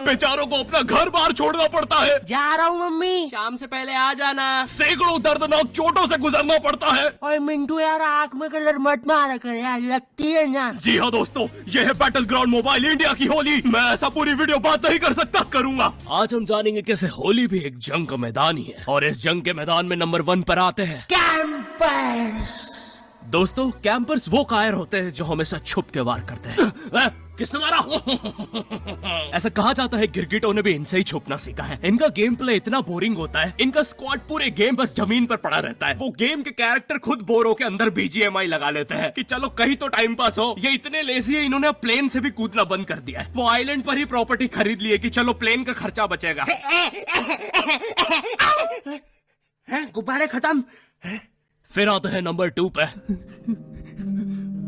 बेचारों को अपना घर बार छोड़ना पड़ता है। जा रहा हूँ मम्मी। शाम से पहले आ जाना। सैकड़ों दर्दनाक चोटों से गुजरना पड़ता है। और मिंटू यार आँख में कलर मत मारा कर यार, लगती है ना। जी हाँ दोस्तों, ये है बैटल ग्राउंड मोबाइल इंडिया की होली। मैं ऐसा पूरी वीडियो बात नहीं कर सकता, करूंगा। आज हम जानेंगे कैसे होली भी एक जंग का मैदान ही है, और इस जंग के मैदान में नंबर 1 पर आते हैं कैंपर्स। दोस्तों, कैंपर्स वो कायर होते हैं जो हमेशा छुप के वार करते हैं। किसने मारा? ऐसा कहा जाता है गिरगिटों ने भी इनसे ही छुपना सीखा है। इनका गेम प्ले इतना बोरिंग होता है, इनका स्क्वाड पूरे गेम बस जमीन पर पड़ा रहता है। वो गेम के कैरेक्टर खुद बोर होकर अंदर BGMI लगा लेते हैं कि चलो कहीं तो टाइम पास हो। ये इतने लेजी है, इन्होंने अब प्लेन से भी कूदना बंद कर दिया है। वो आइलैंड पर ही प्रॉपर्टी खरीद ली है कि चलो प्लेन का खर्चा बचेगा। गुब्बारे खत्म। फिर आते हैं नंबर 2 पे।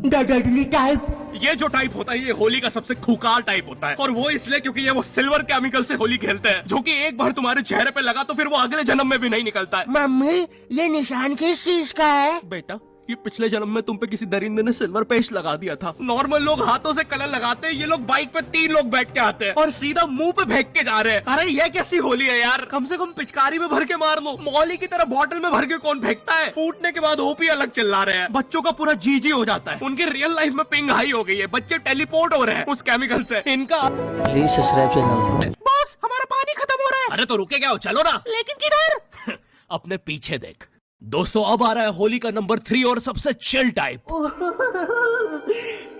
Dudley type. ये जो टाइप होता है, ये होली का सबसे खूंखार टाइप होता है, और वो इसलिए क्योंकि ये वो सिल्वर केमिकल से होली खेलते हैं, जो कि एक बार तुम्हारे चेहरे पे लगा तो फिर वो अगले जन्म में भी नहीं निकलता है। मम्मी ये निशान किस चीज का है? बेटा, ये पिछले जन्म में तुम पे किसी दरिंदे ने सिल्वर पेस्ट लगा दिया था। नॉर्मल लोग हाथों से कलर लगाते हैं, ये लोग बाइक पे 3 लोग बैठ के आते हैं और सीधा मुंह पे फेंक के जा रहे हैं। अरे ये कैसी होली है यार, कम से कम पिचकारी में भर के मार लो। मौली की तरह बॉटल में भर के कौन फेंकता है? फूटने के बाद ओपी अलग चिल्ला रहे हैं। बच्चों का पूरा जी हो जाता है। उनके रियल लाइफ में पिंग हाई हो गई है, बच्चे टेलीपोर्ट हो रहे हैं उस केमिकल से। इनका प्लीज सब्सक्राइब चैनल। बॉस हमारा पानी खत्म हो रहा है। अरे तो रुके क्या हो, चलो ना। लेकिन किधर? अपने पीछे देख। दोस्तों, अब आ रहा है होली का नंबर 3 और सबसे चिल टाइप।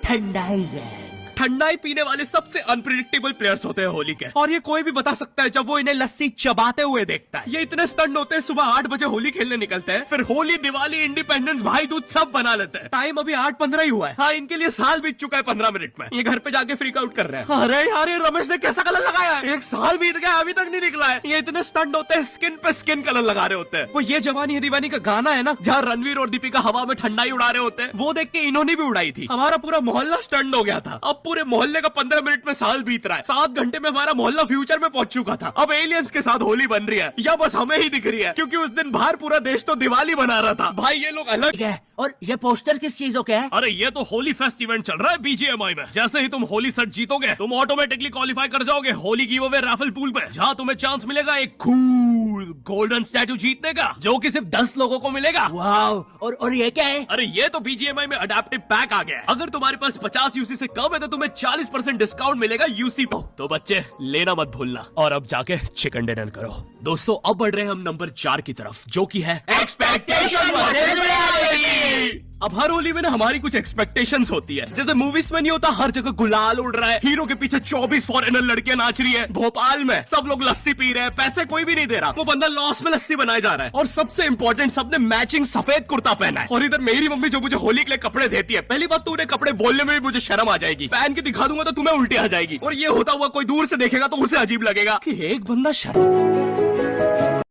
ठंडाई गैंग। ठंडाई पीने वाले सबसे अनप्रिडिक्टेबल प्लेयर्स होते हैं होली के, और ये कोई भी बता सकता है जब वो इन्हें लस्सी चबाते हुए देखता है। ये इतने स्टंट होते हैं, सुबह 8 बजे होली खेलने निकलते हैं, फिर होली, दिवाली, इंडिपेंडेंस, भाई दूज सब बना लेते हैं। टाइम अभी 8:15 ही हुआ है। हाँ, इनके लिए साल बीत चुका है 15 मिनट में। ये घर पे जाके फ्रीक आउट कर रहे हैं। अरे यार, ये रमेश ने कैसा कलर लगाया है? 1 साल बीत गया, अभी तक नहीं निकला है। ये इतने स्टंट होते हैं, स्किन पे स्किन कलर लगा रहे होते हैं। वो ये जवानी है दीवानी का गाना है ना, जहाँ रणवीर और दीपिका हवा में ठंडाई उड़ा रहे होते हैं, वो देख के इन्होंने भी उड़ाई थी। हमारा पूरा मोहल्ला स्टंट हो गया था। अब पूरे मोहल्ले का 15 मिनट में साल बीत रहा है। 7 घंटे में हमारा मोहल्ला फ्यूचर में पहुंच चुका था। अब एलियंस के साथ होली बन रही है, या बस हमें ही दिख रही है? क्योंकि उस दिन बाहर पूरा देश तो दिवाली बना रहा था। भाई ये लोग अलग है। और ये पोस्टर किस चीजों के है? अरे ये तो होली फेस्ट इवेंट चल रहा है BGMI में। जैसे ही तुम होली सेट जीतोगे, तुम ऑटोमेटिकली क्वालिफाई कर जाओगे होली गिवअवे राफल पूल में, जहाँ तुम्हें चांस मिलेगा एक कूल गोल्डन स्टैटू जीतने का, जो कि सिर्फ 10 लोगों को मिलेगा। वाओ। और ये क्या है? अरे ये तो BGMI में अडेप्टिव पैक आ गया है। अगर तुम्हारे पास 50 UC से कम है तो तुम्हें 40% डिस्काउंट मिलेगा UC पे। तो बच्चे, लेना मत भूलना, और अब जाके चिकन डिनर करो। दोस्तों, अब बढ़ रहे हैं हम नंबर 4 की तरफ, जो की है एक्सपेक्टेशन वर्सेस रियलिटी। अब हर होली में ना हमारी कुछ एक्सपेक्टेशंस होती है। जैसे मूवीज में नहीं होता, हर जगह गुलाल उड़ रहा है, हीरो के पीछे 24 फॉरेनर लड़कियां नाच रही है, भोपाल में सब लोग लस्सी पी रहे हैं, पैसे कोई भी नहीं दे रहा, वो बंदा लॉस में लस्सी बनाया जा रहा है। और सबसे इंपॉर्टेंट, सबने मैचिंग सफेद कुर्ता पहना है। और इधर मेरी मम्मी जो मुझे होली के लिए कपड़े देती है, पहली बात तो उन्हें कपड़े बोलने में भी मुझे शर्म आ जाएगी, पहन के दिखा दूंगा तो तुम्हें उल्टी आ जाएगी, और ये होता हुआ कोई दूर से देखेगा तो उसे अजीब लगेगा कि एक बंदा शर्म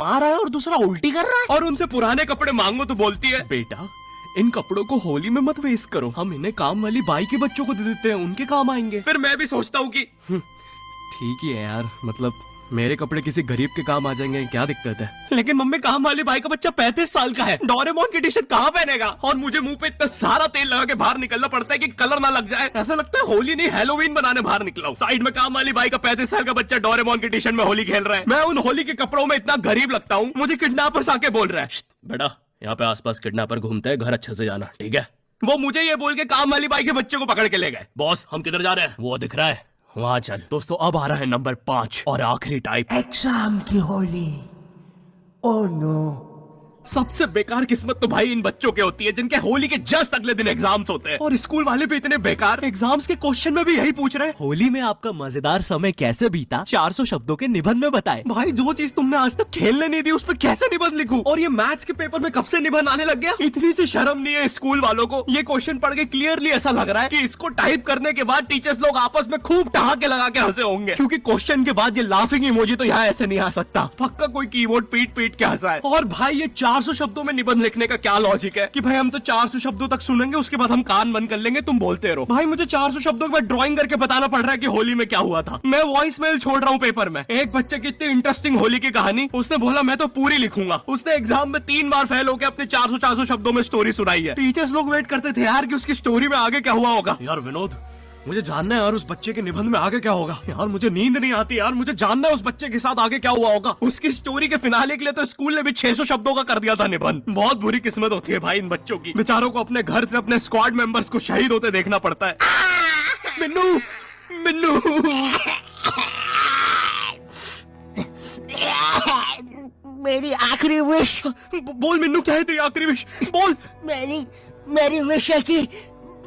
आ रहा है और दूसरा उल्टी कर रहा है। और उनसे पुराने कपड़े मांगो तो बोलती है, बेटा इन कपड़ों को होली में मत वेस्ट करो, हम इन्हें काम वाली बाई के बच्चों को दे देते हैं, उनके काम आएंगे। फिर मैं भी सोचता हूँ कि ठीक ही है यार, मतलब मेरे कपड़े किसी गरीब के काम आ जाएंगे, क्या दिक्कत है? लेकिन मम्मी, काम वाली बाई का बच्चा 35 साल का है, डोरेमोन की टी शर्ट कहाँ पहनेगा? और मुझे मुंह पे इतना सारा तेल लगा के बाहर निकलना पड़ता है कि कलर ना लग जाए। ऐसा लगता है होली नहीं, हैलोवीन बनाने बाहर निकला हूं। साइड में काम वाली बाई का 35 साल का बच्चा डोरेमोन की टी शर्ट में होली खेल रहा है। मैं उन होली के कपड़ों में इतना गरीब लगता हूँ, मुझे किडनैपर्स आके बोल रहा है, बेटा यहाँ पे आसपास किडनैपर घूमते हैं, घर अच्छे से जाना, ठीक है? वो मुझे ये बोल के काम वाली बाई के बच्चे को पकड़ के ले गए। बॉस, हम किधर जा रहे हैं? वो दिख रहा है, वहां चल। दोस्तों, अब आ रहा है नंबर 5 और आखिरी टाइप, एग्जाम की होली। Oh no. सबसे बेकार किस्मत तो भाई इन बच्चों के होती है जिनके होली के जस्ट अगले दिन एग्जाम्स होते हैं, और स्कूल वाले भी इतने बेकार, एग्जाम्स के क्वेश्चन में भी यही पूछ रहे हैं, होली में आपका मजेदार समय कैसे बीता, 400 शब्दों के निबंध में बताएं। भाई जो चीज तुमने आज तक खेलने नहीं दी उस पर कैसे निबंध लिखूं? और ये मैथ्स के पेपर में कब से निबंध आने लग गया? इतनी सी शर्म नहीं है स्कूल वालों को? ये क्वेश्चन पढ़ के क्लियरली ऐसा लग रहा है कि इसको टाइप करने के बाद टीचर्स लोग आपस में खूब ठहाके लगा के हंसे होंगे, क्योंकि क्वेश्चन के बाद ये लाफिंग इमोजी तो यहाँ ऐसे नहीं आ सकता। पक्का कोई कीबोर्ड पीट पीट के हंसा है। और भाई ये 400 शब्दों में निबंध लिखने का क्या लॉजिक है कि भाई हम तो 400 शब्दों तक सुनेंगे, उसके बाद हम कान बंद कर लेंगे, तुम बोलते रहो। भाई मुझे 400 शब्दों के बाद ड्राइंग करके बताना पड़ रहा है कि होली में क्या हुआ था। मैं वॉइस मेल छोड़ रहा हूँ पेपर में। एक बच्चे की इतनी इंटरेस्टिंग होली की कहानी, उसने बोला मैं तो पूरी लिखूंगा। उसने एग्जाम में 3 बार फेल होकर अपने 400 शब्दों में स्टोरी सुनाई है। टीचर्स लोग वेट करते थे यार कि उसकी स्टोरी में आगे क्या हुआ होगा। यार विनोद, मुझे जानना है यार उस बच्चे के निबंध में आगे क्या होगा। यार मुझे नींद नहीं आती यार, मुझे जानना है उस बच्चे के साथ आगे क्या हुआ होगा। उसकी स्टोरी के फिनाले के लिए तो स्कूल ने भी 600 शब्दों का कर दिया था निबंध। बहुत बुरी किस्मत होती है भाई इन बच्चों की, बेचारों को अपने घर से अपने स्क्वाड मेंबर्स को शहीद होते देखना पड़ता है। मिन्नू मिन्नू मेरी आखिरी विश, बोल मिन्नू, क्या है तेरी आखिरी विश? बोल मेरी विश है कि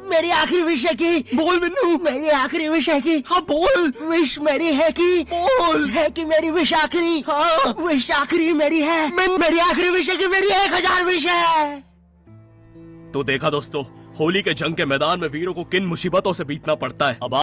मेरी आखिरी विश है कि बोल मिन्नू। मेरी आखिरी विश है कि हाँ बोल। विश मेरी है कि बोल। है कि मेरी विश आखिरी, हाँ विश आखिरी मेरी है। मेरी आखिरी विश है कि मेरी 1000 विश है। तो देखा दोस्तों, होली के जंग के मैदान में वीरों को किन मुसीबतों से बीतना पड़ता है। अब